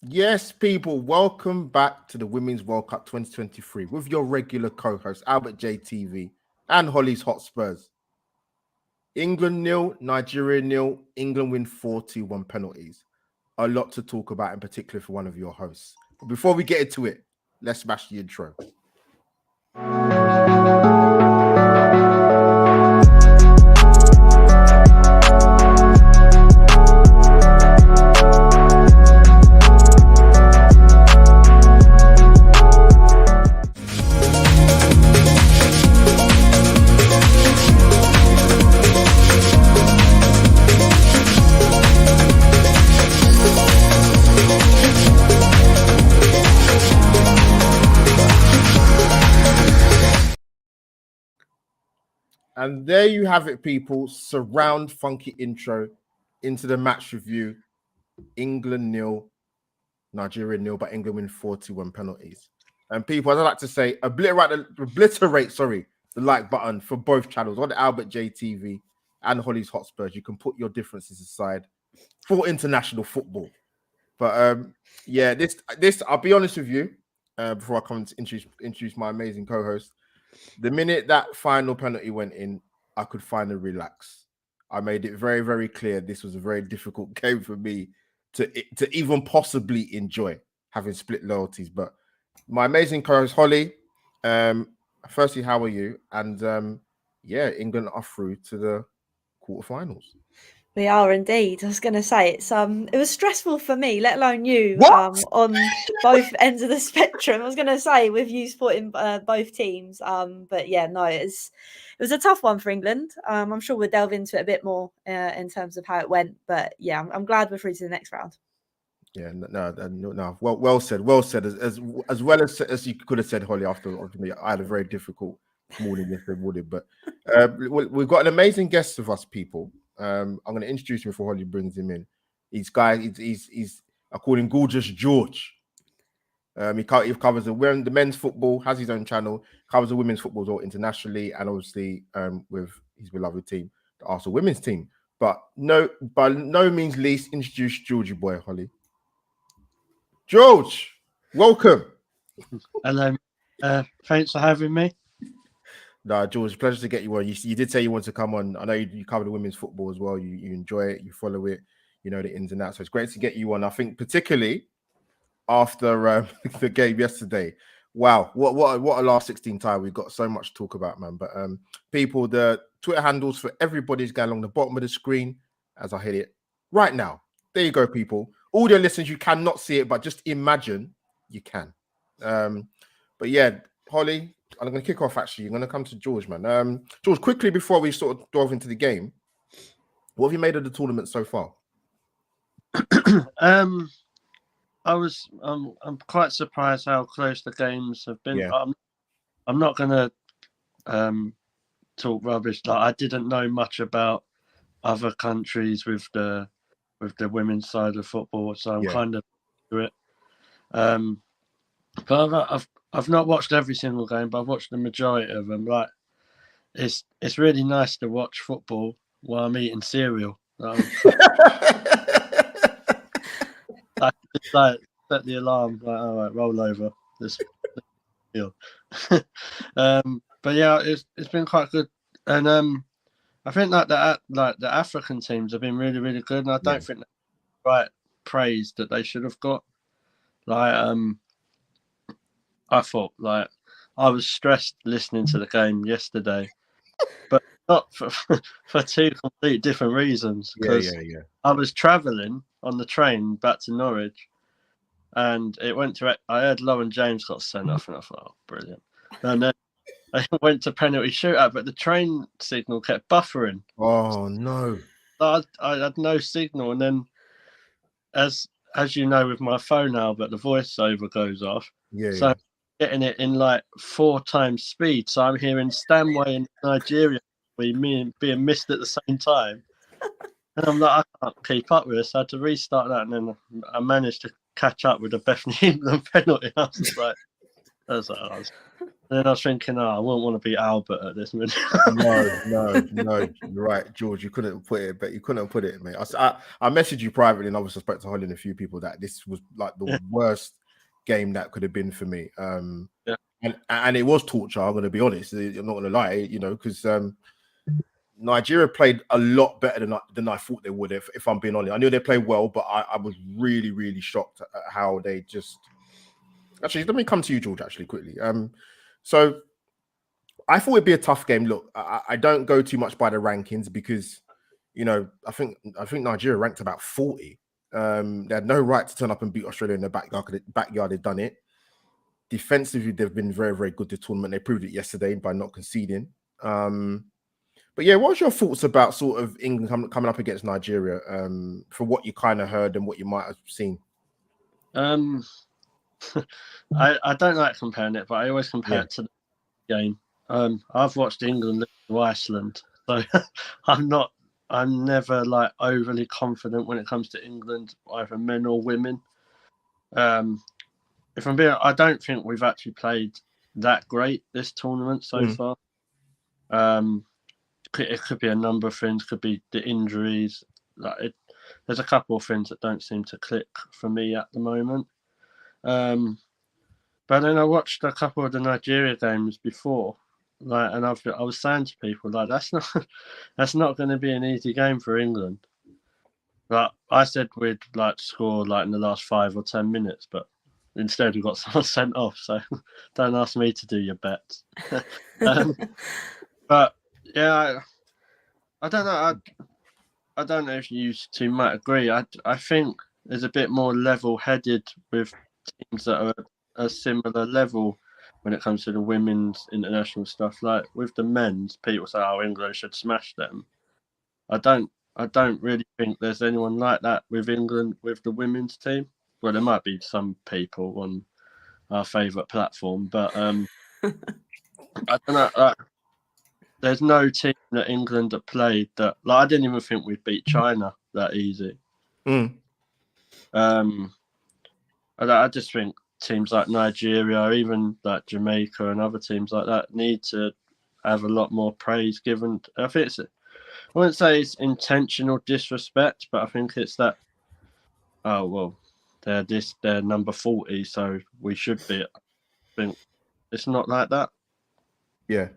Yes, people, welcome back to the Women's World Cup 2023 with your regular co-host Albert JTV and Hollie's Hotspurs. England nil, Nigeria nil. England win 4-2-1 penalties. A lot to talk about, in particular for one of your hosts. But before we get into it, let's smash the intro. And there you have it, people. Surround funky intro into the match review. England nil, Nigeria nil, but England win 4-1 penalties. And people, as I like to say, obliterate the like button for both channels on the Albert JTV and Hollie's Hotspurs. You can put your differences aside for international football. But yeah, this I'll be honest with you, before I come to introduce my amazing co-host. The minute that final penalty went in, I could finally relax. I made it very, very clear this was a very difficult game for me to even possibly enjoy, having split loyalties. But my amazing co-host Hollie, firstly, how are you? And yeah, England are through to the quarterfinals. We are indeed. I was going to say it was stressful for me, let alone you. On both ends of the spectrum. I was going to say with you supporting both teams. But yeah, no, it was a tough one for England. I'm sure we'll delve into it a bit more in terms of how it went. But yeah, I'm glad we're through to the next round. Yeah, no. Well said. Well said. As well as you could have said, Hollie. After I had a very difficult morning yesterday morning, but we've got an amazing guest with us, people. I'm going to introduce him before Hollie brings him in. He's I call him Gorgeous George. He covers the men's football, has his own channel, covers the women's football as well internationally, and obviously with his beloved team, the Arsenal women's team. But by no means least, introduce Georgie boy, Hollie. George, welcome. Hello. Thanks for having me. No, George, pleasure to get you on. You did say you want to come on. I know you cover the women's football as well. You enjoy it, you follow it, you know the ins and outs. So it's great to get you on. I think particularly after the game yesterday. Wow, what a last 16 time. We've got so much to talk about, man. But people, the Twitter handles for everybody's going along the bottom of the screen as I hit it right now. There you go, people. Audio listeners, you cannot see it, but just imagine you can. But yeah, Hollie, I'm going to kick off, actually. I'm going to come to George, man. George, quickly before we sort of delve into the game, what have you made of the tournament so far? I'm quite surprised how close the games have been. Yeah. I'm not going to talk rubbish. Like, I didn't know much about other countries with the women's side of football, so I'm kind of to it. But I've not watched every single game, but I've watched the majority of them. Like, it's really nice to watch football while I'm eating cereal. I just like set the alarm. Like, all right, roll over. This deal. But yeah, it's been quite good, and I think the African teams have been really, really good, and I don't think they're right praise that they should have got. Like, I thought, like, I was stressed listening to the game yesterday, but not for two complete different reasons. Because I was travelling on the train back to Norwich, and I heard Lauren James got sent off, and I thought, oh, brilliant. And then I went to penalty shootout, but the train signal kept buffering. Oh no! I had no signal, and then as you know, with my phone now, but the voiceover goes off. So getting it in like 4 times speed. So I'm hearing Stanway in Nigeria being missed at the same time. And I'm like, I can't keep up with this. So I had to restart that, and then I managed to catch up with the Bethany England penalty. I was like, then I was thinking, I wouldn't want to beat Albert at this minute. No. Right, George, you couldn't put it, but you couldn't put it, mate. I messaged you privately, and obviously spoke to Hollie and a few people that this was like the worst game that could have been for me. And it was torture. I'm going to be honest. I'm not going to lie, because Nigeria played a lot better than I thought they would. If I'm being honest, I knew they played well, but I was really, really shocked at how they just. Actually, let me come to you, George. Actually, quickly. So I thought it'd be a tough game. Look, I don't go too much by the rankings because, I think Nigeria ranked about 40. They had no right to turn up and beat Australia in the backyard. They've done it. Defensively, they've been very, very good this tournament. They proved it yesterday by not conceding. But yeah, what's your thoughts about sort of England coming up against Nigeria for what you kind of heard and what you might have seen? I don't like comparing it, but I always compare it to the game. I've watched England to Iceland, so I'm never like overly confident when it comes to England, either men or women. If I'm being, I don't think we've actually played that great this tournament so far. It could be a number of things. Could be the injuries. There's a couple of things that don't seem to click for me at the moment. But then I watched a couple of the Nigeria games before, and I was saying to people that's not going to be an easy game for England. But I said we'd score in the last 5 or 10 minutes, but instead we got someone sent off. So don't ask me to do your bets. But yeah, I don't know. I don't know if you two might agree. I think there's a bit more level-headed with teams that are a similar level when it comes to the women's international stuff. Like with the men's, people say, England should smash them. I don't really think there's anyone like that with England with the women's team. Well, there might be some people on our favourite platform, but I don't know. There's no team that England have played that. I didn't even think we'd beat China that easy. I just think teams like Nigeria, even like Jamaica and other teams like that, need to have a lot more praise given. I think I wouldn't say it's intentional disrespect, but I think it's that. Oh well, they're number 40, so we should be. I think it's not like that. Yeah.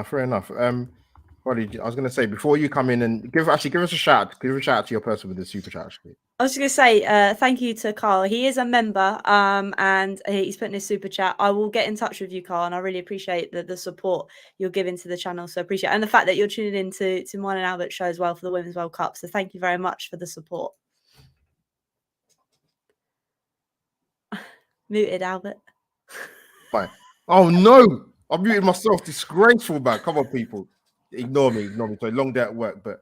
Fair enough. Hollie, I was going to say before you come in and give us a shout. Give a shout out to your person with the super chat. Actually, I was going to say thank you to Carl. He is a member, and he's put in his super chat. I will get in touch with you, Carl, and I really appreciate the support you're giving to the channel. So appreciate it. And the fact that you're tuning in to mine and Albert's show as well for the Women's World Cup. So thank you very much for the support. Muted, Albert. Fine. Oh no, I muted myself. Disgraceful, man. Come on, people. Ignore me. So long day at work. But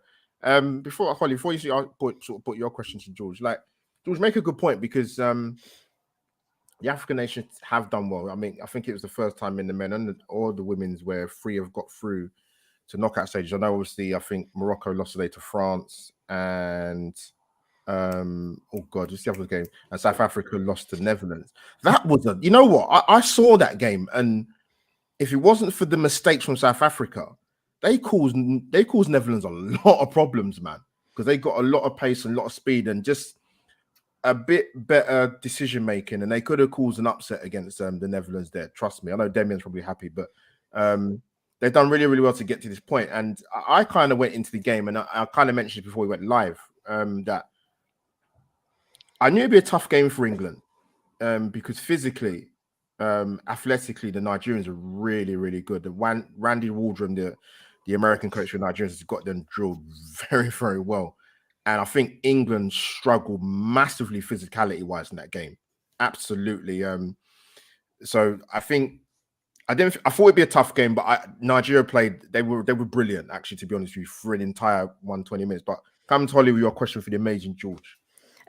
before you see, I'll put your question to George. George, make a good point because the African nations have done well. I mean, I think it was the first time in the men or the women's where 3 have got through to knockout stages. I know, obviously, I think Morocco lost today to France and what's the other game? And South Africa lost to the Netherlands. That was you know what? I saw that game, and if it wasn't for the mistakes from South Africa, they caused Netherlands a lot of problems, man, because they got a lot of pace and a lot of speed and just a bit better decision making, and they could have caused an upset against the Netherlands there. Trust me, I know Damien's probably happy, but they've done really, really well to get to this point. And I kind of went into the game, and I kind of mentioned before we went live that I knew it'd be a tough game for England because physically, athletically, the Nigerians are really, really good. The Randy Waldron, the American coach for Nigerians, has got them drilled very, very well. And I think England struggled massively physicality-wise in that game. Absolutely. So I think I thought it'd be a tough game, but Nigeria played. They were brilliant, actually, to be honest with you, for an entire 120 minutes. But come to Hollie with your question for the amazing George.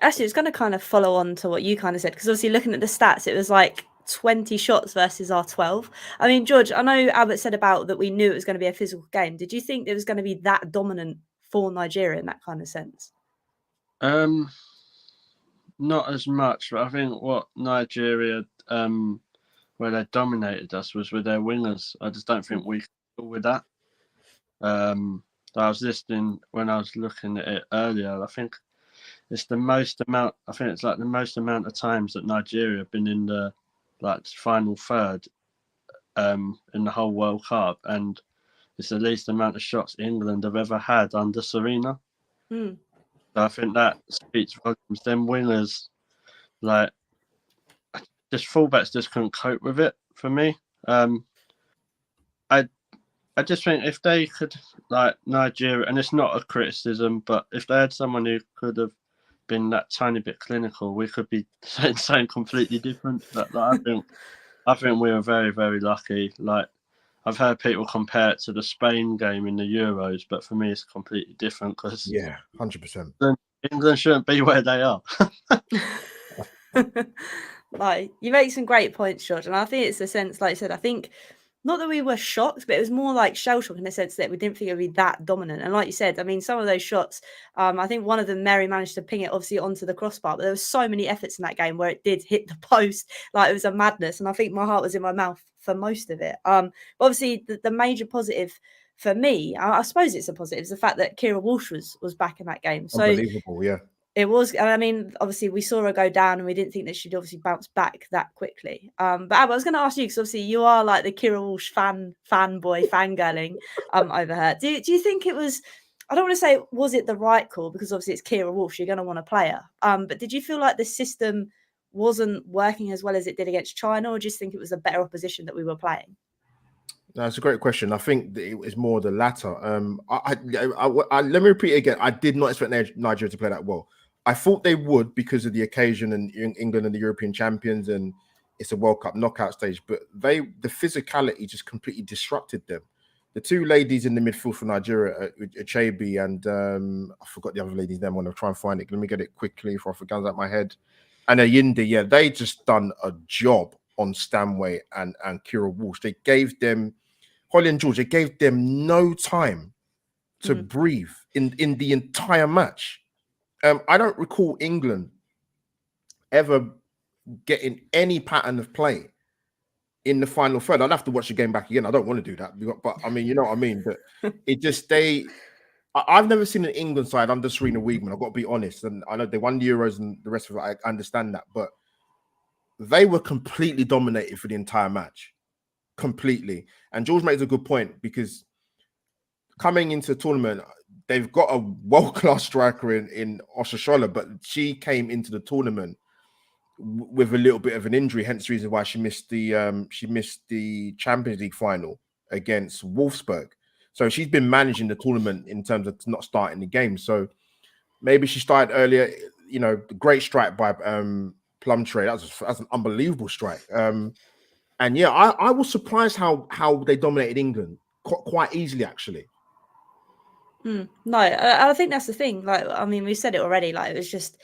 Actually, it's going to kind of follow on to what you kind of said, because obviously looking at the stats, it was like 20 shots versus our 12. I mean, George, I know Albert said about that we knew it was going to be a physical game. Did you think it was going to be that dominant for Nigeria in that kind of sense? Not as much, but I think what Nigeria where they dominated us was with their wingers. I just don't think we could deal with that. I was listening when I was looking at it earlier. I think it's the most amount. I think it's like the most amount of times that Nigeria have been in the final third in the whole World Cup, and it's the least amount of shots England have ever had under Serena. Mm. So I think that speaks volumes. Them wingers, just fullbacks, just couldn't cope with it for me. I just think if they could, Nigeria, and it's not a criticism, but if they had someone who could have been that tiny bit clinical, we could be saying something completely different. But I think we were very, very lucky. I've heard people compare it to the Spain game in the Euros, but for me, it's completely different because 100%. England shouldn't be where they are. You make some great points, George, and I think it's the sense, like I said, I think not that we were shocked, but it was more like shell shock in the sense that we didn't think it would be that dominant. And like you said, I mean, some of those shots, I think one of them, Mary managed to ping it obviously onto the crossbar, but there was so many efforts in that game where it did hit the post, like it was a madness. And I think my heart was in my mouth for most of it. But obviously the major positive for me, I suppose it's a positive, is the fact that Kira Walsh was back in that game. So unbelievable, yeah. It was, I mean, obviously we saw her go down and we didn't think that she'd obviously bounce back that quickly. But Abba, I was going to ask you, because obviously you are like the Kira Walsh fanboy, fangirling over her. Do you think it was, I don't want to say, was it the right call? Because obviously it's Kira Walsh, you're going to want to play her. But did you feel like the system wasn't working as well as it did against China, or do you think it was a better opposition that we were playing? That's a great question. I think that it was more the latter. Let me repeat it again. I did not expect Nigeria to play that well. I thought they would because of the occasion and England and the European champions, and it's a World Cup knockout stage. But the physicality just completely disrupted them. The two ladies in the midfield for Nigeria, Achebi and I forgot the other lady's name. I'm going to try and find it. Let me get it quickly before I forget out of my head. And Ayinde, yeah, they just done a job on Stanway and Kira Walsh. They gave them, Hollie and George, they gave them no time to breathe in the entire match. I don't recall England ever getting any pattern of play in the final third. I'd have to watch the game back again. I don't want to do that, but I mean, you know what I mean. But it just I've never seen an England side under Serena Williams. I've got to be honest, and I know they won the Euros and the rest of it. I understand that, but they were completely dominated for the entire match, completely. And George makes a good point because coming into the tournament, they've got a world-class striker in Oshoala, but she came into the tournament with a little bit of an injury, hence the reason why she missed the Champions League final against Wolfsburg. So she's been managing the tournament in terms of not starting the game. So maybe she started earlier. You know, great strike by Plumtree. That's an unbelievable strike. And yeah, I was surprised how they dominated England quite easily, actually. No, I think that's the thing. Like, I mean, we said it already. Like, it was just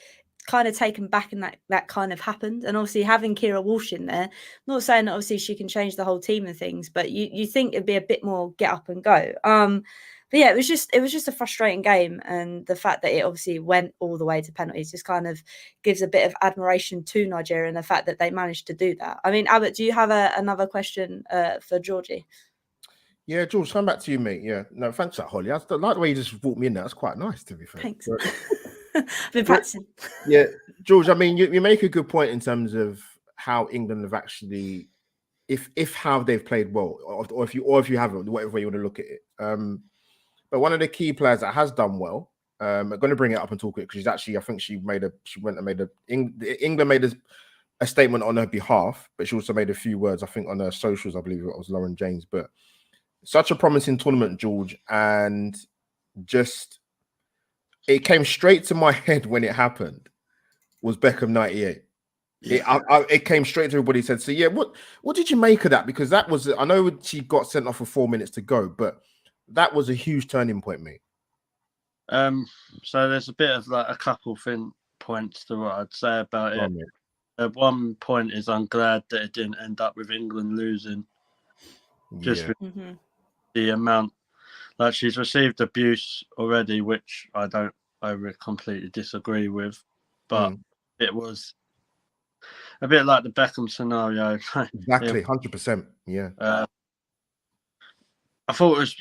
kind of taken back, and that kind of happened. And obviously, having Kira Walsh in there, not saying that obviously she can change the whole team and things, but you think it'd be a bit more get up and go. But yeah, it was just a frustrating game, and the fact that it obviously went all the way to penalties just kind of gives a bit of admiration to Nigeria and the fact that they managed to do that. I mean, Albert, do you have another question for Georgie? Yeah, George, come back to you, mate. Yeah, no, thanks for that, Hollie. I like the way you just brought me in there. That's quite nice, to be fair. Thanks. I've been practicing. Yeah, George, I mean, you make a good point in terms of how England have actually, if how they've played well, or if you haven't, whatever way you want to look at it. But one of the key players that has done well, I'm going to bring it up and talk it because she's actually, I think England made a statement on her behalf, but she also made a few words, I think, on her socials. I believe it was Lauren James, but. Such a promising tournament, George, and just it came straight to my head when it happened. Was Beckham 98? Yeah. It came straight to everybody. Said, so yeah, what did you make of that? Because that was, I know she got sent off with 4 minutes to go, but that was a huge turning point, mate. So there's a bit of like a couple points to what I'd say about it. At one point is I'm glad that it didn't end up with England losing. Just with the amount, like she's received abuse already, which I completely disagree with, but it was a bit like the Beckham scenario. Exactly, 100%. Yeah. I thought it was.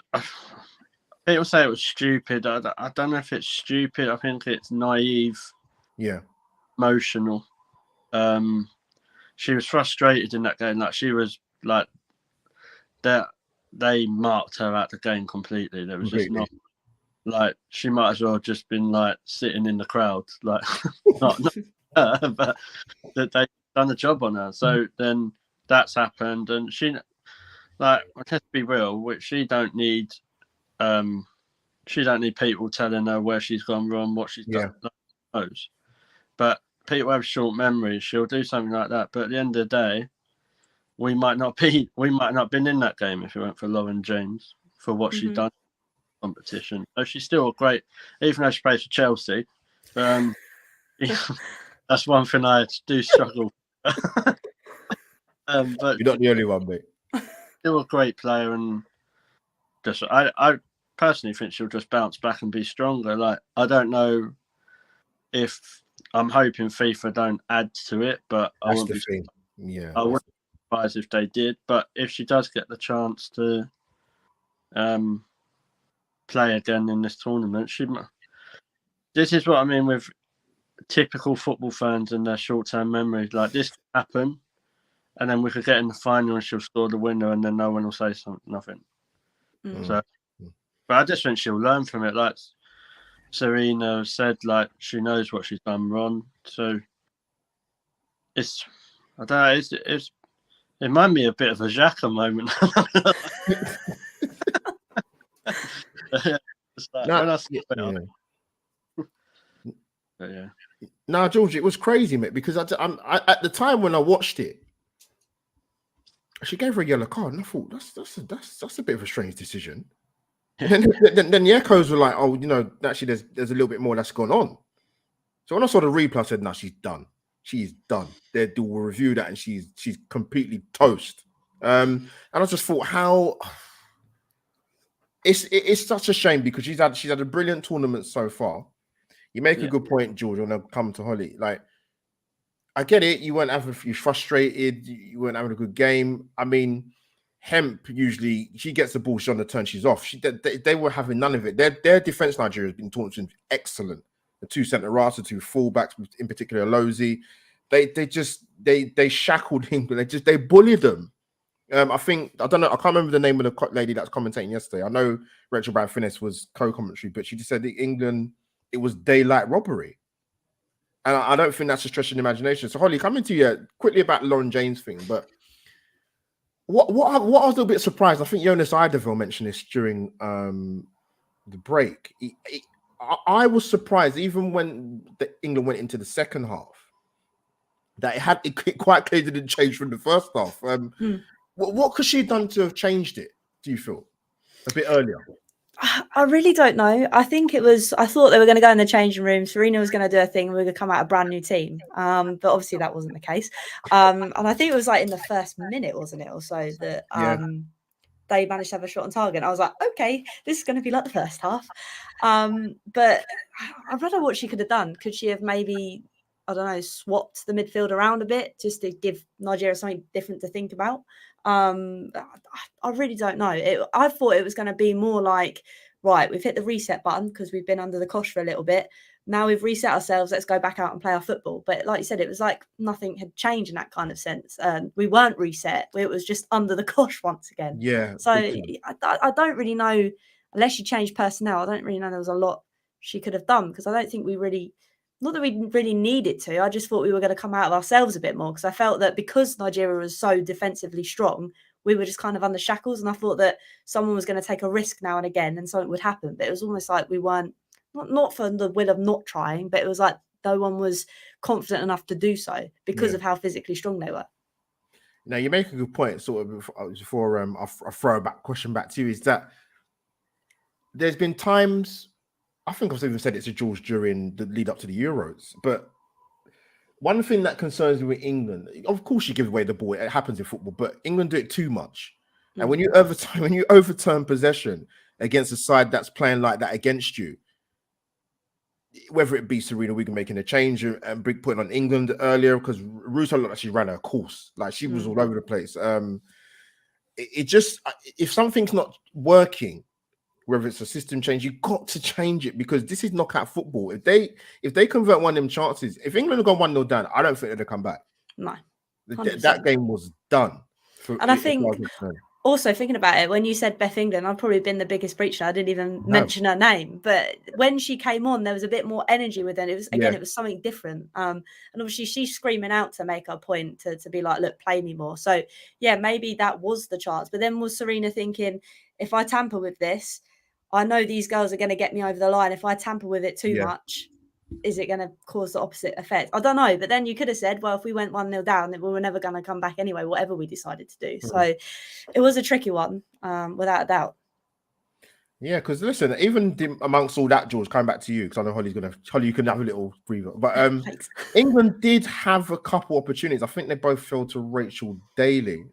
People say it was stupid. I don't know if it's stupid. I think it's naive. Yeah. Emotional. She was frustrated in that game. Like she was like that. They marked her out the game completely. There was just not like she might as well have just been like sitting in the crowd, like not her, but that they done the job on her. So then that's happened, and she like let's be real, which she don't need people telling her where she's gone wrong, what she's done. Knows. But people have short memories. She'll do something like that. But at the end of the day, we might not been in that game if it weren't for Lauren James for what she's done in the competition. So she's still a great, even though she plays for Chelsea. That's one thing I do struggle. But you're not the only one, mate. Still a great player, and just I personally think she'll just bounce back and be stronger. Like I don't know if I'm hoping FIFA don't add to it, but I wouldn't be surprised if they did. But if she does get the chance to play again in this tournament, this is what I mean with typical football fans and their short-term memories. Like this could happen, and then we could get in the final and she'll score the winner, and then no one will say nothing. So, but I just think she'll learn from it. Like Serena said, like she knows what she's done wrong. So it's, I don't know, it reminded me a bit of a Xhaka moment. No, George, it was crazy, mate. Because I at the time when I watched it, she gave her a yellow card, and I thought that's a bit of a strange decision. And then the echoes were like, oh, you know, actually there's a little bit more that's gone on. So when I saw the replay, I said, no, she's done. She's done. They will review that, and she's completely toast. And I just thought how it's such a shame because she's had a brilliant tournament so far. You make a good point, George, when I come to Hollie. Like, I get it. You're frustrated. You weren't having a good game. I mean, Hemp usually she gets the ball, she's on the turn, she's off. They were having none of it. Their defense, Nigeria, has been taunted excellent. The two centre halves, the two fullbacks, in particular, Lozi, they shackled England. They bullied them. I don't know. I can't remember the name of the lady that's commentating yesterday. I know Rachel Brown Finnis was co-commentary, but she just said that England, it was daylight robbery. And I don't think that's a stretch of imagination. So, Hollie, coming to you quickly about Lauren James thing, but what I was a little bit surprised, I think Jonas Eideveld mentioned this during the break. I was surprised, even when England went into the second half, that it quite clearly didn't change from the first half. What could she have done to have changed it, do you feel, a bit earlier? I really don't know. I thought they were going to go in the changing room. Serena was going to do a thing. We were going to come out a brand new team. But obviously that wasn't the case. And I think it was like in the first minute, wasn't it? Or so that they managed to have a shot on target. I was like, okay, this is going to be like the first half. But I don't know what she could have done. Could she have maybe, I don't know, swapped the midfield around a bit just to give Nigeria something different to think about? I really don't know. I thought it was going to be more like, right, we've hit the reset button because we've been under the cosh for a little bit. Now we've reset ourselves. Let's go back out and play our football. But like you said, it was like nothing had changed in that kind of sense. We weren't reset. It was just under the cosh once again. Yeah. So I don't really know, unless you change personnel, I don't really know there was a lot she could have done because I don't think we really, not that we really needed to. I just thought we were going to come out of ourselves a bit more because I felt that because Nigeria was so defensively strong, we were just kind of under shackles. And I thought that someone was going to take a risk now and again and something would happen. But it was almost like we weren't, not for the will of not trying, but it was like no one was confident enough to do so because of how physically strong they were. Now, you make a good point, sort of, before I throw a question back to you, is that there's been times, I think I've even said it to George during the lead up to the Euros, but one thing that concerns me with England, of course you give away the ball, it happens in football, but England do it too much. And when you overturn possession against a side that's playing like that against you, whether it be Serena Williams making a change and putting on England earlier, because Russo looked like she ran her course, like she was all over the place. It just, if something's not working, whether it's a system change, you got to change it, because this is knockout football. If they convert one of them chances, if England had gone 1-0 down, I don't think they'd have come back. No, that game was done. And I think also thinking about it, when you said Beth England, I've probably been the biggest breacher. I didn't even mention her name, but when she came on, there was a bit more energy with her. It was it was something different. And obviously she's screaming out to make her point, to be like, look, play me more. So yeah, maybe that was the chance. But then was Serena thinking, if I tamper with this, I know these girls are going to get me over the line. If I tamper with it too much, is it going to cause the opposite effect? I don't know. But then you could have said, well, if we went 1-0 down, then we were never going to come back anyway, whatever we decided to do. So it was a tricky one, without a doubt. Yeah, because listen, even amongst all that, George, coming back to you, because I know Hollie, you can have a little breather. But England did have a couple opportunities. I think they both fell to Rachel Daly.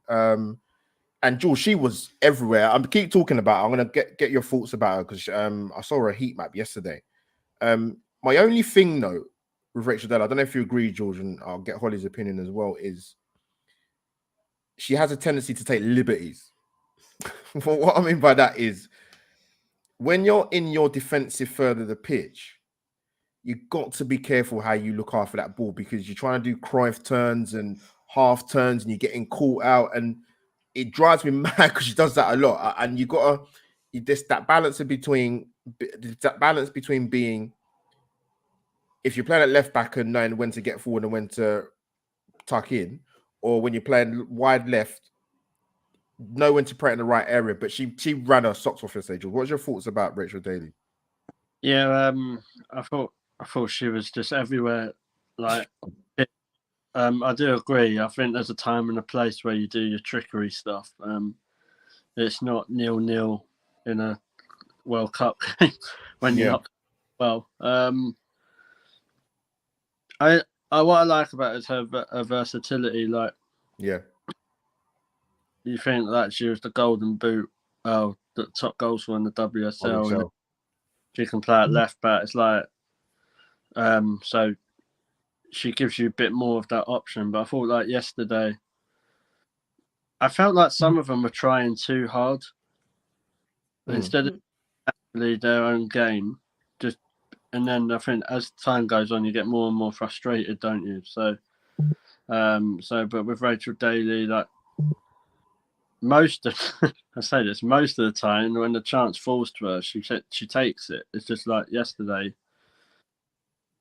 And George, she was everywhere. I'm keep talking about her. I'm going to get your thoughts about her, because I saw her heat map yesterday. My only thing, though, with Rachel Daly, I don't know if you agree, George, and I'll get Hollie's opinion as well, is she has a tendency to take liberties. Well, what I mean by that is, when you're in your defensive third of the pitch, you've got to be careful how you look after that ball, because you're trying to do Cruyff turns and half turns, and you're getting caught out, and it drives me mad because she does that a lot. And there's that balance between being, if you're playing at left back and knowing when to get forward and when to tuck in, or when you're playing wide left, know when to pray in the right area. But she ran her socks off yesterday. What's your thoughts about Rachel Daly? Yeah, I thought she was just everywhere. Like, I do agree. I think there's a time and a place where you do your trickery stuff. It's not 0-0 in a World Cup game when you're not well. What I like about it is her versatility. Like, you think that she was the golden boot, the top goal scorer in the WSL. And she can play at left back. It's like, so she gives you a bit more of that option. But I thought, like yesterday, I felt like some of them were trying too hard instead of actually their own game. And then I think as time goes on, you get more and more frustrated, don't you? So, but with Rachel Daly, like most of the time, when the chance falls to her, she takes it. It's just like yesterday.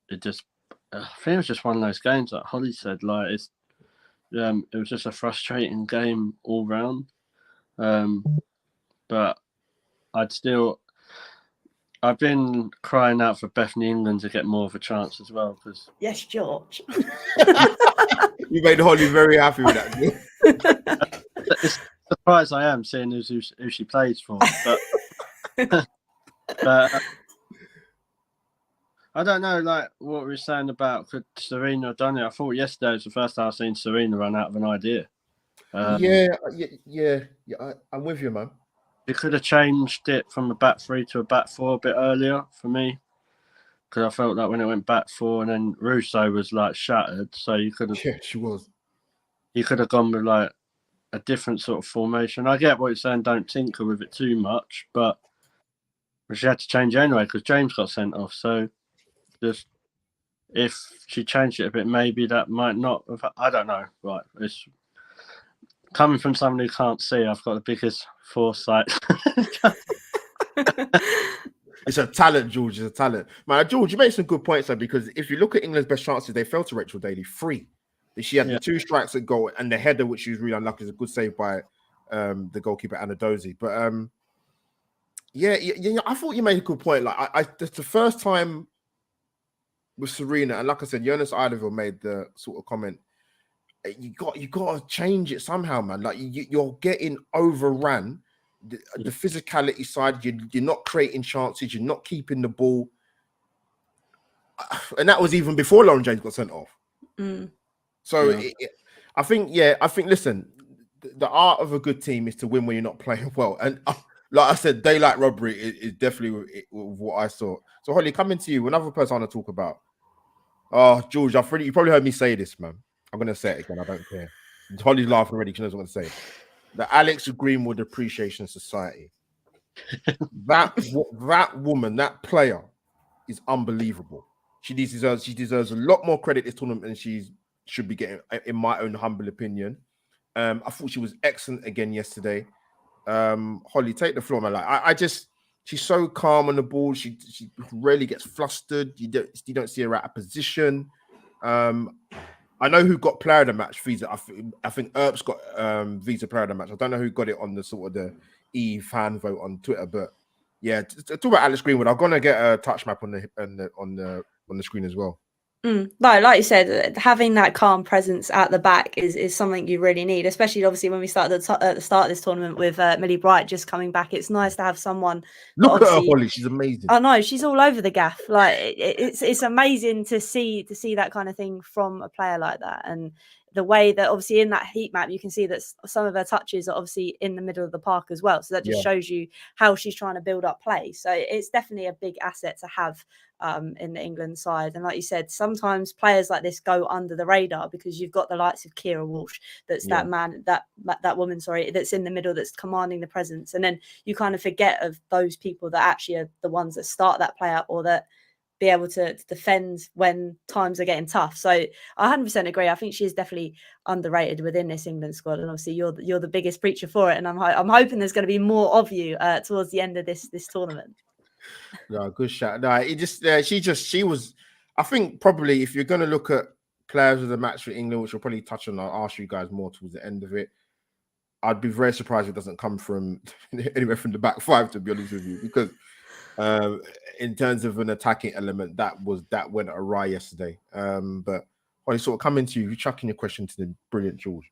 I think it was just one of those games, like Hollie said. Like it was just a frustrating game all round. But I've been crying out for Bethany England to get more of a chance as well. Because yes, George. You made Hollie very happy with that. It's surprised I am seeing who she plays for. But I don't know, like what we were saying about could Serena have done it. I thought yesterday was the first time I've seen Serena run out of an idea. I'm with you, man. You could have changed it from a back three to a back four a bit earlier for me, because I felt like when it went back four and then Russo was like shattered, so you could have. Yeah, she was. You could have gone with like a different sort of formation. I get what you're saying. Don't tinker with it too much, but she had to change anyway because James got sent off. So just if she changed it a bit, maybe that might not have. I don't know. Right, it's coming from someone who can't see. I've got the biggest foresight. It's a talent, George. It's a talent. Man, George, you made some good points there, because if you look at England's best chances, they fell to Rachel Daly 3. She had the 2 strikes at goal and the header, which she was really unlucky. Is a good save by the goalkeeper Anadozi. But I thought you made a good point. Like it's the first time with Serena, and like I said, Jonas Eideville made the sort of comment. You got to change it somehow, man. Like you're getting overrun. The physicality side, you're not creating chances. You're not keeping the ball, and that was even before Lauren James got sent off. So I think. Listen, the art of a good team is to win when you're not playing well. And like I said, daylight robbery is definitely with what I saw. So Hollie, coming to you, another person I want to talk about. Oh, George, you probably heard me say this, man. I'm gonna say it again. I don't care. Hollie's laughing already. She knows what I'm gonna say. The Alex Greenwood Appreciation Society. that woman, that player, is unbelievable. She deserves a lot more credit this tournament than she should be getting, in my own humble opinion. I thought she was excellent again yesterday. Hollie, take the floor, man. Like she's so calm on the ball. She rarely gets flustered. You don't see her out of position. I know who got player of the match. Visa. I think Earp's got Visa player of the match. I don't know who got it on the sort of the E fan vote on Twitter, but yeah, talk about Alex Greenwood. I'm gonna get a touch map on the screen as well. No, like you said, having that calm presence at the back is something you really need, especially obviously when we started at the start of this tournament with Millie Bright just coming back. It's nice to have someone. Look at her, Hollie. She's amazing. I know she's all over the gaff. Like it's amazing to see that kind of thing from a player like that, and the way that obviously in that heat map you can see that some of her touches are obviously in the middle of the park as well. So that just shows you how she's trying to build up play. So it's definitely a big asset to have in the England side. And like you said, sometimes players like this go under the radar because you've got the likes of Kira Walsh, that's that woman, that's in the middle, that's commanding the presence. And then you kind of forget of those people that actually are the ones that start that play up or that be able to defend when times are getting tough. So I 100% agree. I think she is definitely underrated within this England squad, and obviously you're the biggest preacher for it. And I'm hoping there's going to be more of you towards the end of this tournament. No, good shot. No, she was. I think probably if you're going to look at players of the match for England, which we'll probably touch on, I'll ask you guys more towards the end of it. I'd be very surprised if it doesn't come from anywhere from the back five, to be honest with you, because in terms of an attacking element, that went awry yesterday. But Hollie, sort of coming to you, chucking your question to the brilliant George.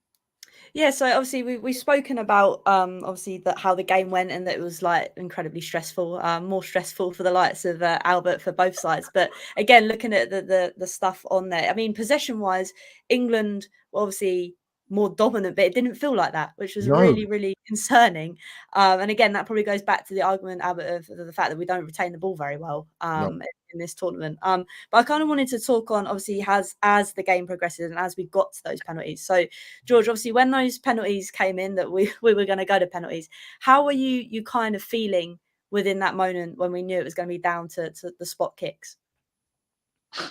Yeah, so obviously we've spoken about obviously how the game went and that it was like incredibly stressful, more stressful for the likes of Albert for both sides. But again, looking at the stuff on there, I mean, possession wise, England were obviously more dominant, but it didn't feel like that, which was really, really concerning. And again, that probably goes back to the argument, Albert, of the fact that we don't retain the ball very well in this tournament. But I kind of wanted to talk on, obviously, as the game progresses and as we got to those penalties. So, George, obviously, when those penalties came in, that we were going to go to penalties, how were you kind of feeling within that moment when we knew it was going to be down to the spot kicks?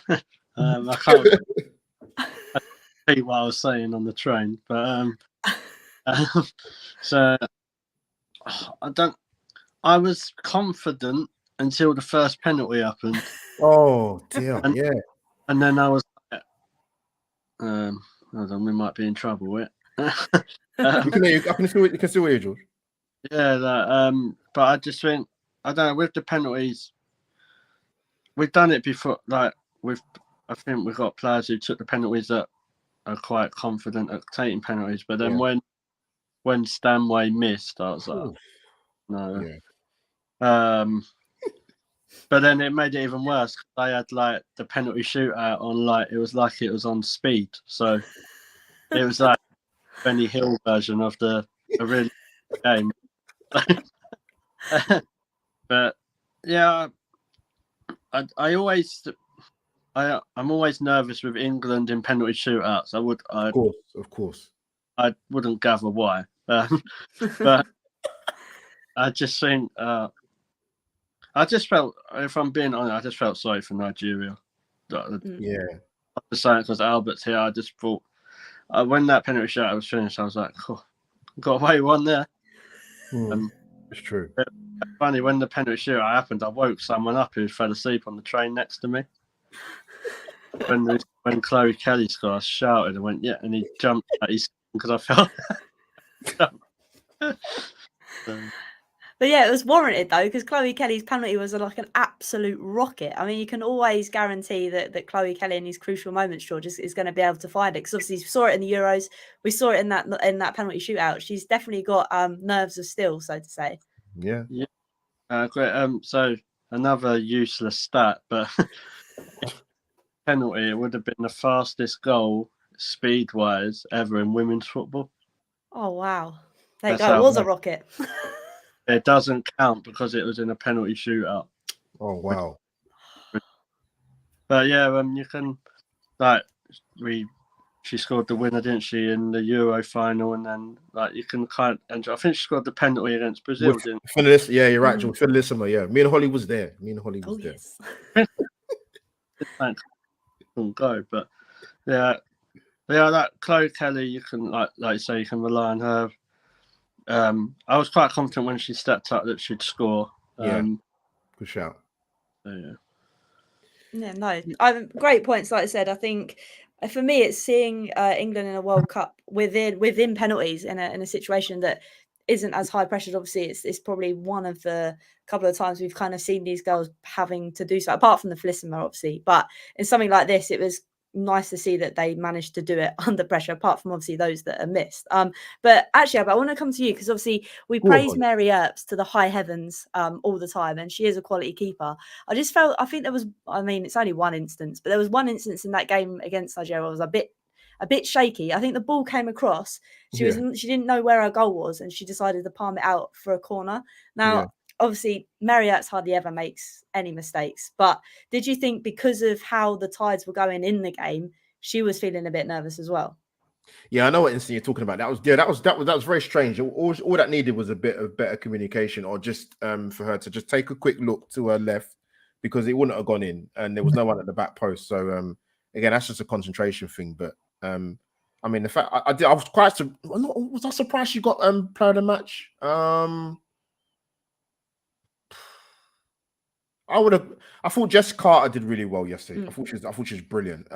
I can't repeat what I was saying on the train, but so I was confident until the first penalty happened. Oh dear, and then I was like, hold on, we might be in trouble with it. We can hear you. I can still hear you, George. Yeah, but I just think, I don't know, with the penalties, we've done it before. Like I think we've got players who took the penalties that are quite confident at taking penalties. But then when Stanway missed, I was like, no. Yeah. But then it made it even worse. They had like the penalty shootout on, like it was on speed. So it was like Benny Hill version of the really game. But yeah, I'm always nervous with England in penalty shootouts. Of course. I wouldn't gather why, but I just think I just felt, if I'm being honest, I just felt sorry for Nigeria. Yeah, I was saying because Albert's here. I just thought when that penalty shootout was finished, I was like, oh, got away one there. It's true. Funny, when the penalty shootout happened, I woke someone up who fell asleep on the train next to me. When Chloe Kelly scored, I shouted and went, yeah, and he jumped at his because I felt. But yeah, it was warranted though, because Chloe Kelly's penalty was like an absolute rocket. I mean, you can always guarantee that Chloe Kelly in these crucial moments, George, is going to be able to find it. Because obviously, we saw it in the Euros, we saw it in that penalty shootout. She's definitely got nerves of steel, so to say. Yeah. Great. So another useless stat, but penalty, it would have been the fastest goal speed-wise ever in women's football. Oh wow! There you go. It was a rocket. It doesn't count because it was in a penalty shootout. Oh wow! But yeah, you can she scored the winner, didn't she, in the Euro final, and then you can and I think she scored the penalty against Brazil, didn't she? Yeah, you're right, George. Finalissima, yeah. Me and Hollie was there. Yes. Couldn't go, but yeah, that Chloe Kelly, you can like you say, you can rely on her. I was quite confident when she stepped up that she'd score. Good shout. Yeah, no, great points. Like I said, I think for me, it's seeing England in a World Cup within penalties in a situation that isn't as high pressured. Obviously, it's probably one of the couple of times we've kind of seen these girls having to do so, apart from the Felicima, obviously. But in something like this, it was nice to see that they managed to do it under pressure, apart from obviously those that are missed. But actually, I want to come to you because obviously we praise Mary Earps to the high heavens all the time, and she is a quality keeper. I think there was, it's only one instance, but there was one instance in that game against Nigeria where it was a bit shaky. I think the ball came across. She didn't know where her goal was, and she decided to palm it out for a corner. Now, obviously, Mary Earps hardly ever makes any mistakes. But did you think because of how the tides were going in the game, she was feeling a bit nervous as well? Yeah, I know what instant you're talking about. That was very strange. All that needed was a bit of better communication, or just for her to just take a quick look to her left, because it wouldn't have gone in, and there was no one at the back post. So again, that's just a concentration thing. But the fact I was quite was I surprised she got player of the match? I thought Jess Carter did really well yesterday. I thought she was brilliant.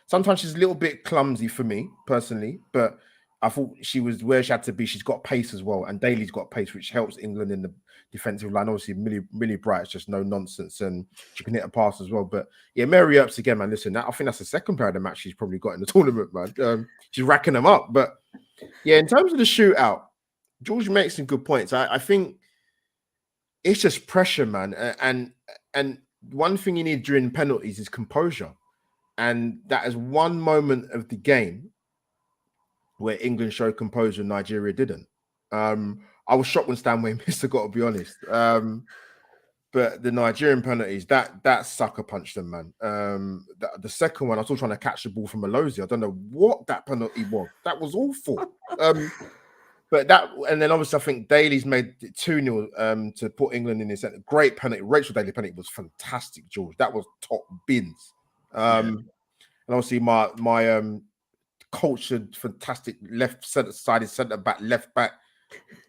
Sometimes she's a little bit clumsy for me personally, but I thought she was where she had to be. She's got pace as well, and Daly's got pace, which helps England in the defensive line. Obviously, Millie Bright's just no nonsense, and she can hit a pass as well. But yeah, Mary Earps again, man. Listen, I think that's the second player of the match she's probably got in the tournament, man. She's racking them up. But yeah, in terms of the shootout, George makes some good points. I think it's just pressure, man, and one thing you need during penalties is composure, and that is one moment of the game where England showed composure and Nigeria didn't. I was shocked when Stanway missed, I got to be honest. But the Nigerian penalties, that sucker punched them, man. The second one, I was still trying to catch the ball from Alozie. I don't know what that penalty was. That was awful. But and then obviously I think Daly's made it 2-0 to put England in his center. Great penalty. Rachel Daly penalty was fantastic, George. That was top bins. And obviously my cultured, fantastic left-sided centre-back, left-back,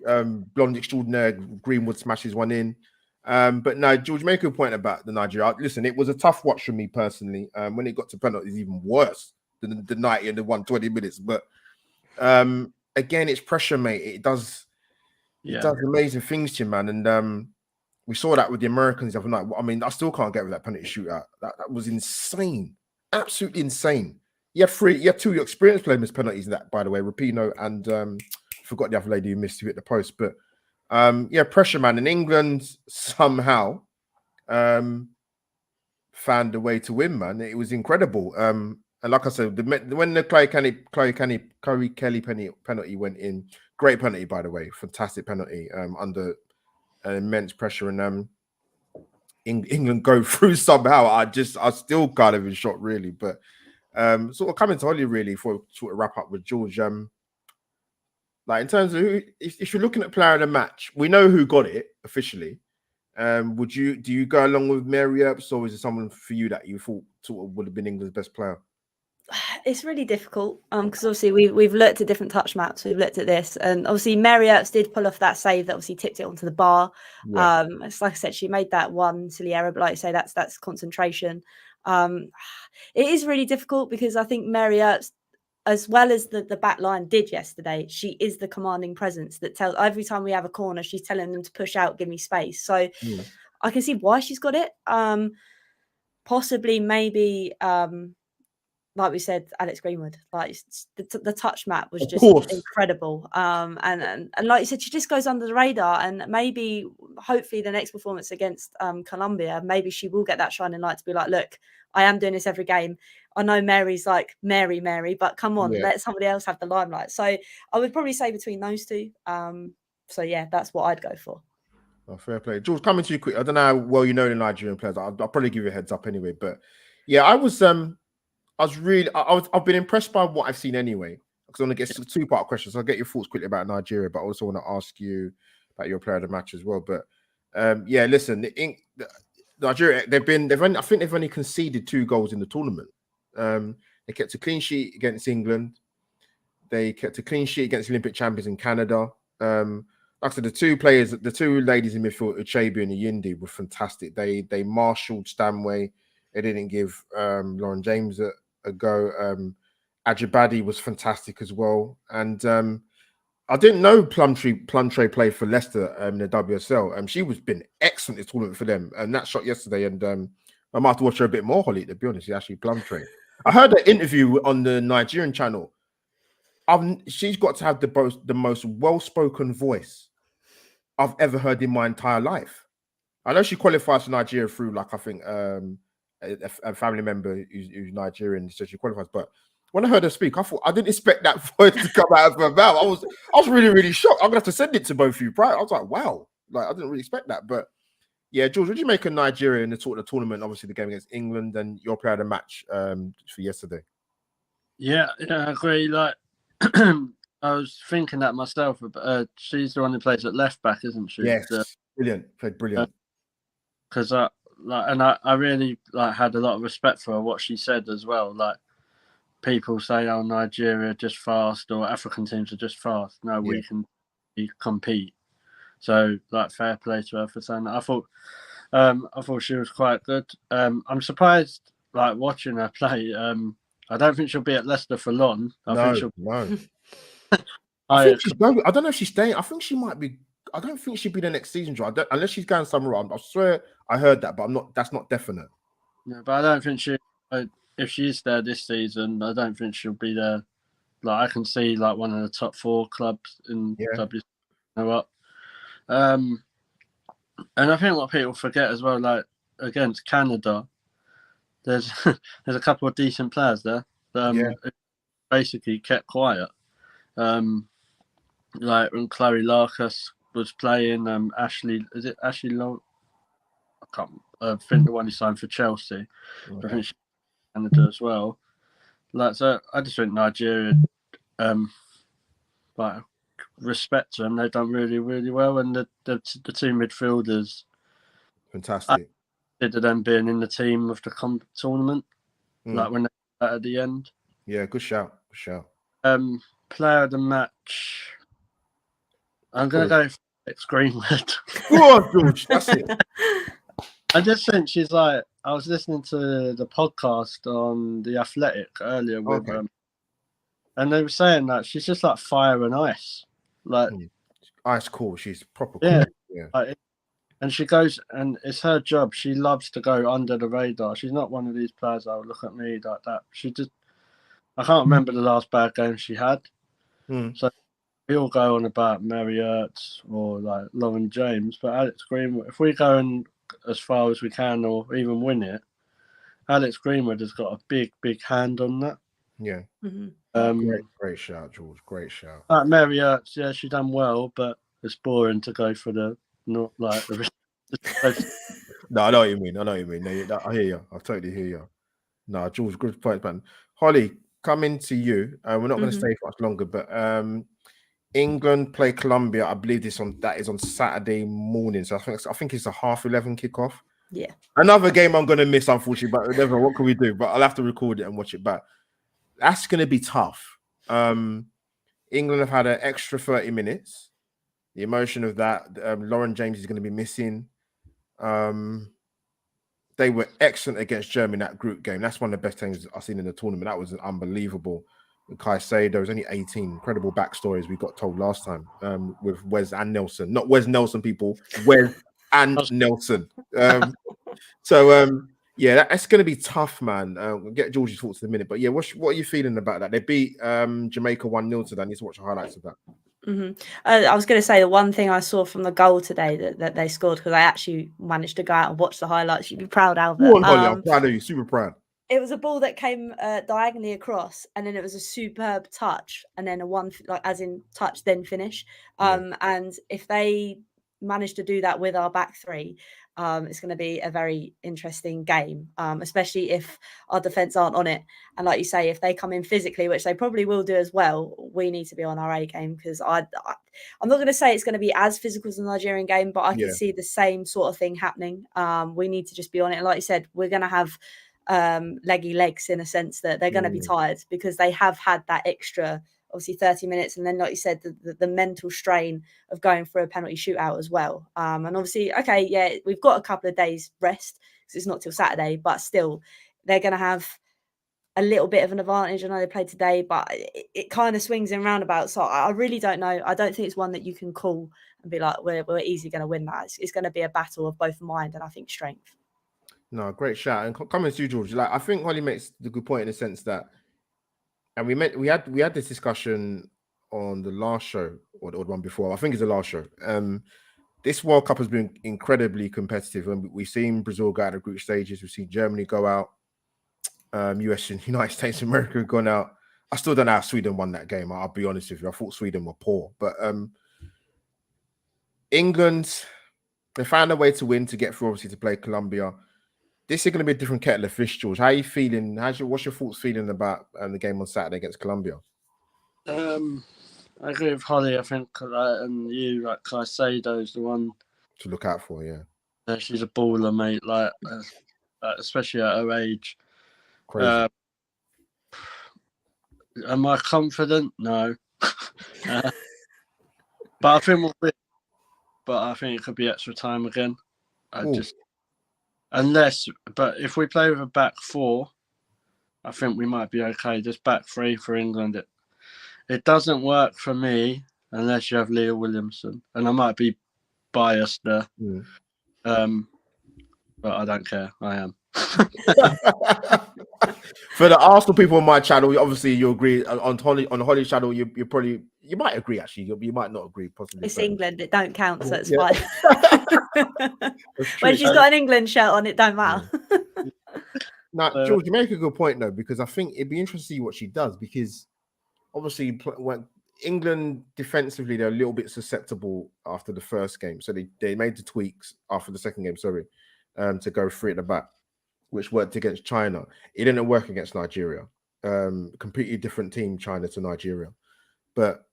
blonde extraordinaire Greenwood smashes one in. But no, George, make a point about the Nigeria. Listen, it was a tough watch for me personally. When it got to penalties, even worse than the 90 and the 120 minutes. But again, it's pressure, mate. It does amazing things to you, man. And we saw that with the Americans the other night. I mean, I still can't get with that penalty shootout. That was insane. Absolutely insane. You have two experienced players penalties in that, by the way, Rapinoe and forgot the other lady who missed, who hit the post. But pressure, man. And England somehow found a way to win, man. It was incredible. And like I said, when the Chloe Kelly penalty went in, great penalty, by the way, fantastic penalty under immense pressure, and England go through somehow. I still kind of in shock, really. But sort of coming to Hollie, really, for sort of wrap up with George. Like in terms of if you're looking at player of the match, we know who got it officially. Do you go along with Mary Earps, or is it someone for you that you thought sort of would have been England's best player? It's really difficult because obviously we've looked at different touch maps. We've looked at this, and obviously Mary Earps did pull off that save that obviously tipped it onto the bar. Yeah. It's like I said, she made that one silly error, but like I say, that's concentration. It is really difficult because I think Mary Earps, as well as the back line did yesterday, she is the commanding presence that tells every time we have a corner, she's telling them to push out, give me space. So I can see why she's got it. Possibly, maybe. Like we said, Alex Greenwood, like the touch map was just incredible. And like you said, she just goes under the radar. And maybe, hopefully, the next performance against Colombia, maybe she will get that shining light to be like, look, I am doing this every game. I know Mary's like Mary, but come on, let somebody else have the limelight. So I would probably say between those two. So yeah, that's what I'd go for. Oh, fair play. George, coming to you quick. I don't know how well you know the Nigerian players. I'll probably give you a heads up anyway. But yeah, I've been impressed by what I've seen anyway. Because I want to get 2-part questions. I'll get your thoughts quickly about Nigeria, but I also want to ask you about your player of the match as well. But yeah, listen, Nigeria, I think they've only conceded 2 goals in the tournament. They kept a clean sheet against England. They kept a clean sheet against Olympic champions in Canada. Like I said, the 2 ladies in midfield, Uchebu and Yindi, were fantastic. They marshaled Stanway. They didn't give Lauren James a go. Ajibade was fantastic as well. And I didn't know Plumtree played for Leicester in the WSL. She was been excellent this tournament for them. And that shot yesterday. And I might have to watch her a bit more, Holly, to be honest. She's actually Plumtree. I heard an interview on the Nigerian channel. She's got to have the most well-spoken voice I've ever heard in my entire life. I know she qualifies for Nigeria through, like, I think a family member who's Nigerian, so she qualifies. But when I heard her speak, I didn't expect that voice to come out of her mouth. I was really, really shocked. I'm gonna have to send it to both of you, right? I was like, wow, like I didn't really expect that. But yeah, George, what did you make of Nigeria in the tournament? Obviously, the game against England and your player of the match for yesterday. Yeah, I agree. Like, I was thinking that myself. She's the one who plays at left back, isn't she? Yes, brilliant. Played brilliant. Because I really had a lot of respect for her, what she said as well. Like, people say, "Oh, Nigeria just fast," or African teams are just fast. No, we can compete. So, fair play to her for saying that. I thought she was quite good. I'm surprised, watching her play. I don't think she'll be at Leicester for long. No. I don't know if she's staying. I think she might be. I don't think she'll be the next season, unless she's going somewhere else. I swear I heard that, but that's not definite. Yeah, but I don't think if she's there this season, I don't think she'll be there. I can see one of the top 4 clubs in WSL. And I think what people forget as well, against Canada, there's a couple of decent players there. Basically kept quiet. When Chloe Larkus was playing, Ashley Long? I think the one who signed for Chelsea. Okay. I think she's Canada as well. So I just think Nigeria, respect to them. They've done really, really well, and the 2 midfielders, fantastic. I consider them being in the team of the tournament, when they're at the end. Yeah, good shout. Player of the match. I'm going to go for Alex Greenwood. Go on, George. That's it. I just think she's I was listening to the podcast on The Athletic earlier with and they were saying that she's just like fire and ice. Ice cool. She's proper cool. Yeah. And she goes, and it's her job. She loves to go under the radar. She's not one of these players that will look at me like that. I can't remember the last bad game she had. So we all go on about Mary Ertz or Lauren James, but Alex Greenwood, if we go in as far as we can or even win it, Alex Greenwood has got a big, big hand on that. Yeah. Great shout, George. Great shout. Mary Ertz, yeah, she done well, but it's boring to go for the not the. No, I know what you mean. No, I hear you. I totally hear you. No, George, good point, man. Holly, coming to you. We're not going to stay for much longer, but England play Colombia. I believe that is on Saturday morning. So I think it's a 11:30 kickoff. Yeah. Another game I'm going to miss, unfortunately, but whatever. What can we do? But I'll have to record it and watch it back. That's going to be tough. England have had an extra 30 minutes. The emotion of that. Lauren James is going to be missing. They were excellent against Germany in that group game. That's one of the best things I've seen in the tournament. That was unbelievable. Caicedo was only 18. Incredible backstories we got told last time with Wes and Nelson. Not Wes Nelson, people. Wes and Nelson. Yeah, that's going to be tough, man. We'll get George's thoughts in a minute. But yeah, what are you feeling about that? They beat Jamaica 1-0 today. I need to watch the highlights of that. I was going to say the one thing I saw from the goal today that they scored, because I actually managed to go out and watch the highlights. You'd be proud, Albert. Go on, Holly, I'm proud of you. Super proud. It was a ball that came diagonally across, and then it was a superb touch, and then a one as in touch then finish. And if they manage to do that with our back three, it's going to be a very interesting game, especially if our defence aren't on it. And like you say, if they come in physically, which they probably will do as well, we need to be on our A game, because I'm not going to say it's going to be as physical as the Nigerian game, but I can see the same sort of thing happening. We need to just be on it. And like you said, we're going to have leggy legs in a sense that they're going to be tired, because they have had that extra, obviously 30 minutes, and then like you said, the mental strain of going for a penalty shootout as well, and obviously we've got a couple of days rest because it's not till Saturday, but still they're going to have a little bit of an advantage. I know they played today, but it kind of swings in roundabouts, so I really don't know. I don't think it's one that you can call and be like, we're easily going to win that. It's going to be a battle of both mind and I think strength. No, great shout. And coming to you, George, like, I think Hollie makes the good point in the sense that, and we had this discussion on the last show or the one before. I think it's the last show. This World Cup has been incredibly competitive, and we've seen Brazil go out of group stages. We've seen Germany go out. US and United States of America have gone out. I still don't know how Sweden won that game. I'll be honest with you. I thought Sweden were poor, but England, they found a way to win, to get through, obviously, to play Colombia. This is going to be a different kettle of fish, George. How are you feeling? What's your thoughts feeling about the game on Saturday against Colombia? I agree with Hollie. I think, and you, like Caicedo's the one to look out for. Yeah, she's a baller, mate. Especially at her age. Crazy. Am I confident? No. But I think we'll win. But I think it could be extra time again. But if we play with a back four, I think we might be okay. Just back three for England. It doesn't work for me unless you have Leah Williamson, and I might be biased there. But I don't care. I am. For the Arsenal people on my channel, obviously you agree on Hollie's channel. You might agree, actually. You might not agree, possibly. It's England. It don't count, so it's fine. When she's got an England shirt on, it don't matter. Now, George, you make a good point though, because I think it'd be interesting to see what she does, because obviously when England defensively, they're a little bit susceptible after the first game, so they made the tweaks after the second game. To go three at the back, which worked against China. It didn't work against Nigeria. Completely different team, China to Nigeria. But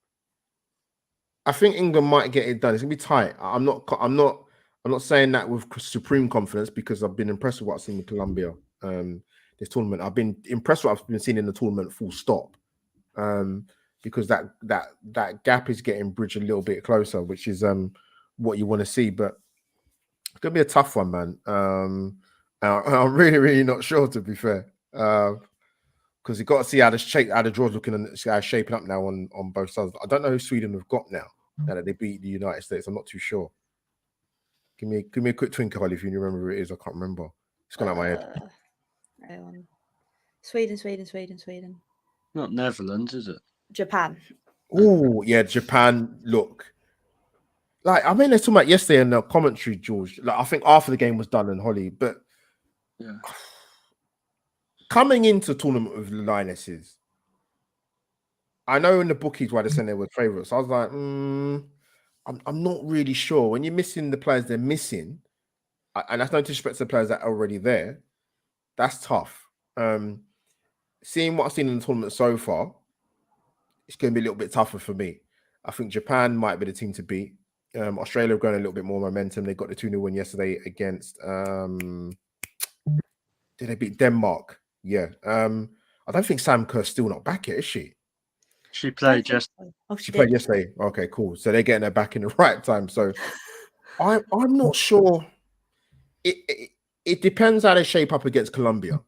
I think England might get it done. It's gonna be tight. I'm not saying that with supreme confidence, because I've been impressed with what I've seen with Colombia this tournament. I've been impressed with what I've been seeing in the tournament, full stop. Because that gap is getting bridged a little bit closer, which is what you want to see. But it's gonna be a tough one, man. I'm really, really not sure, to be fair, because you got to see how the draw's looking and shaping up now on both sides. I don't know who Sweden have got now that they beat the United States. I'm not too sure. Give me a quick twinkle, Hollie, if you remember who it is. I can't remember. It's gone out of my head. Sweden. Not Netherlands, is it? Japan. Oh yeah, Japan. Look. Like, I mean, they're talking about yesterday in the commentary, George. Like, I think after the game was done and Hollie, but coming into the tournament with the Lionesses, I know in the bookies why they're saying they were favourites. I was like, I'm not really sure. When you're missing the players they're missing, and that's no disrespect to the players that are already there, that's tough. Seeing what I've seen in the tournament so far, it's going to be a little bit tougher for me. I think Japan might be the team to beat. Australia have grown a little bit more momentum. They got the 2-0 win yesterday against did they beat Denmark? Yeah. I don't think Sam Kerr's still not back yet, is she? She played yesterday. She played yesterday. Okay, cool. So they're getting her back in the right time. So I'm not sure. It depends how they shape up against Colombia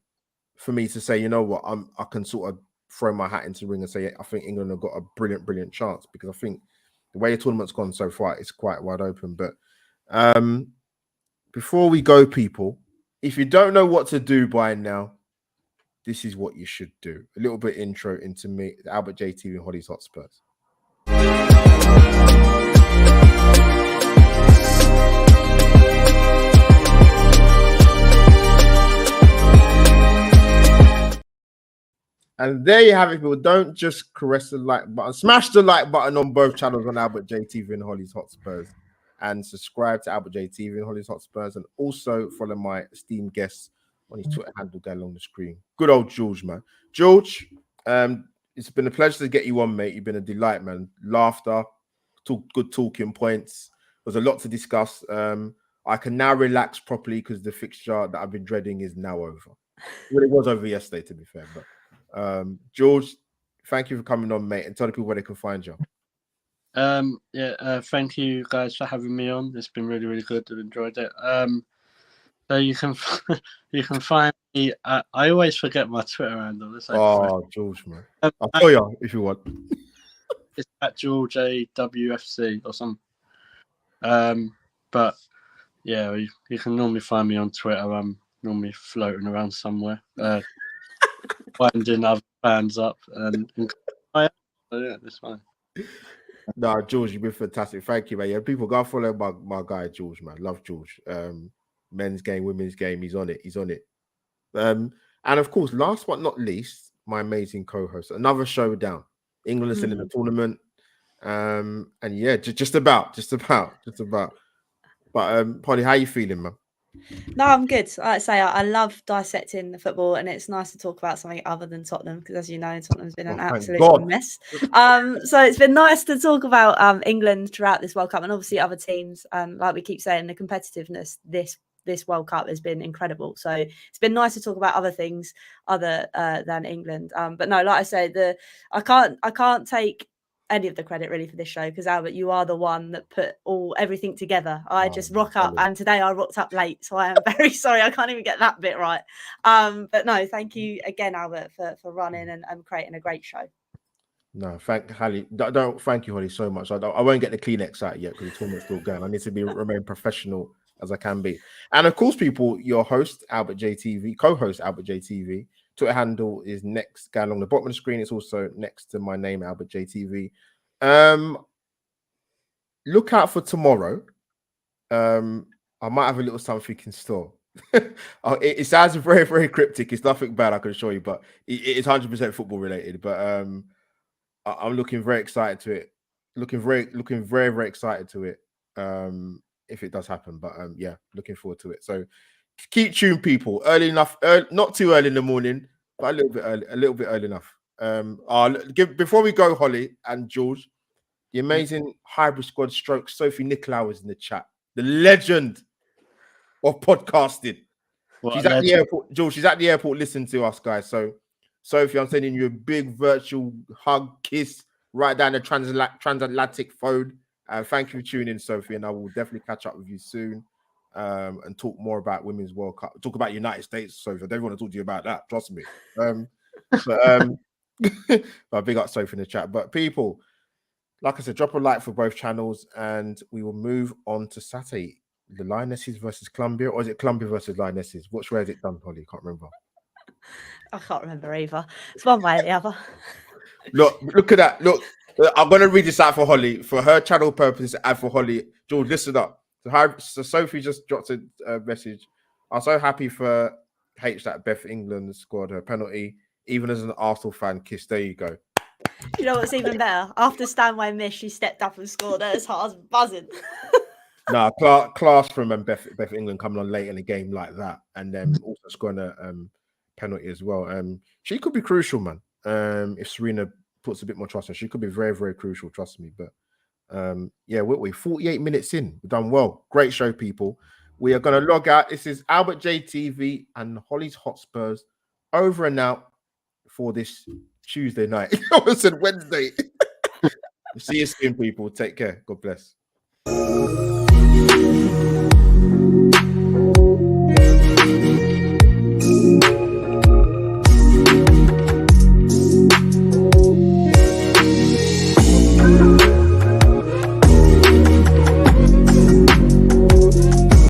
for me to say, you know what, I can sort of throw my hat into the ring and say I think England have got a brilliant chance, because I think the way the tournament's gone so far, it's quite wide open. But before we go, people, if you don't know what to do by now, this is what you should do. A little bit intro into me, Albert JT and Hollie's Hotspurs. And there you have it, people. Don't just caress the like button. Smash the like button on both channels on Albert JTV and Hollie's Hotspurs. and subscribe to Albert J TV and Hollie's Hotspurs, and also follow my esteemed guests on his Twitter handle going along the screen. Good old George, man. George, it's been a pleasure to get you on, mate. You've been a delight, man. Laughter, good talking points. There's a lot to discuss. I can now relax properly because the fixture that I've been dreading is now over. Well, it was over yesterday, to be fair. But George, thank you for coming on, mate, and tell the people where they can find you. Thank you guys for having me on. It's been really, really good. I've enjoyed it. So you can find me. I always forget my Twitter handle. George, man. I'll tell you if you want. It's at George AWFC or something. But yeah, you can normally find me on Twitter. I'm normally floating around somewhere, winding other fans up, and yeah, that's fine. No, George, you've been fantastic. Thank you, man. Yeah, people go follow my guy George, man. Love George. Men's game, women's game. He's on it. And of course, last but not least, my amazing co-host. Another showdown. England is still in the tournament. And yeah, just about. But Polly, how you feeling, man? No, I'm good. Like I say, I love dissecting the football, and it's nice to talk about something other than Tottenham because, as you know, Tottenham's been an absolute mess. So it's been nice to talk about England throughout this World Cup, and obviously other teams. Like we keep saying, the competitiveness this World Cup has been incredible. So it's been nice to talk about other things other than England. But no, like I say, I can't take any of the credit really for this show because Albert, you are the one that put everything together. I just rock up, and today I rocked up late, so I am very sorry. I can't even get that bit right. But no, thank you again, Albert, for running and creating a great show. No, thank Hollie. Thank you, Hollie, so much. I won't get the Kleenex out yet because the tournament's still going. I need to remain professional as I can be. And of course, people, your host, Albert J TV, co-host Albert J TV. Twitter handle is next guy along the bottom of the screen. It's also next to my name, Albert J TV. Look out for tomorrow. I might have a little something in store. It sounds very, very cryptic. It's nothing bad, I can assure you, but it's 100% football related. But I'm looking very excited to it. Looking very, very excited to it. If it does happen, but yeah, looking forward to it. So keep tuned, people. Early enough, not too early in the morning, but a little bit early enough. Before we go, Hollie and George, the amazing hybrid squad stroke Sophie Nicolau is in the chat. The legend of podcasting. She's at the airport, George. She's at the airport listening to us, guys. So, Sophie, I'm sending you a big virtual hug, kiss right down the transatlantic phone. Thank you for tuning in, Sophie, and I will definitely catch up with you soon and talk more about Women's World Cup. Talk about United States, Sophie. I don't want to talk to you about that. Trust me. But big up Sophie in the chat. But people, like I said, drop a like for both channels, and we will move on to Saturday. The Lionesses versus Colombia, or is it Colombia versus Lionesses? Which way is it done, Hollie? Can't remember. I can't remember either. It's one way or the other. Look at that. Look. I'm going to read this out for Hollie for her channel purposes and for Hollie. George, listen up. So Sophie just dropped a message. I'm so happy for H that Beth England scored her penalty, even as an Arsenal fan. Kiss. There you go. You know what's even better? After Stanway missed, she stepped up and scored. Her heart was buzzing. No, class from Beth England coming on late in a game like that, and then also scoring a penalty as well. She could be crucial, man. If Serena puts a bit more trust in her, she could be very, very crucial. Trust me. But yeah, we're 48 minutes in. We've done well. Great show, people. We are going to log out. This is Albert J TV and Hollie's Hotspurs over and out for this Tuesday night. I said Wednesday. See you soon, people. Take care. God bless.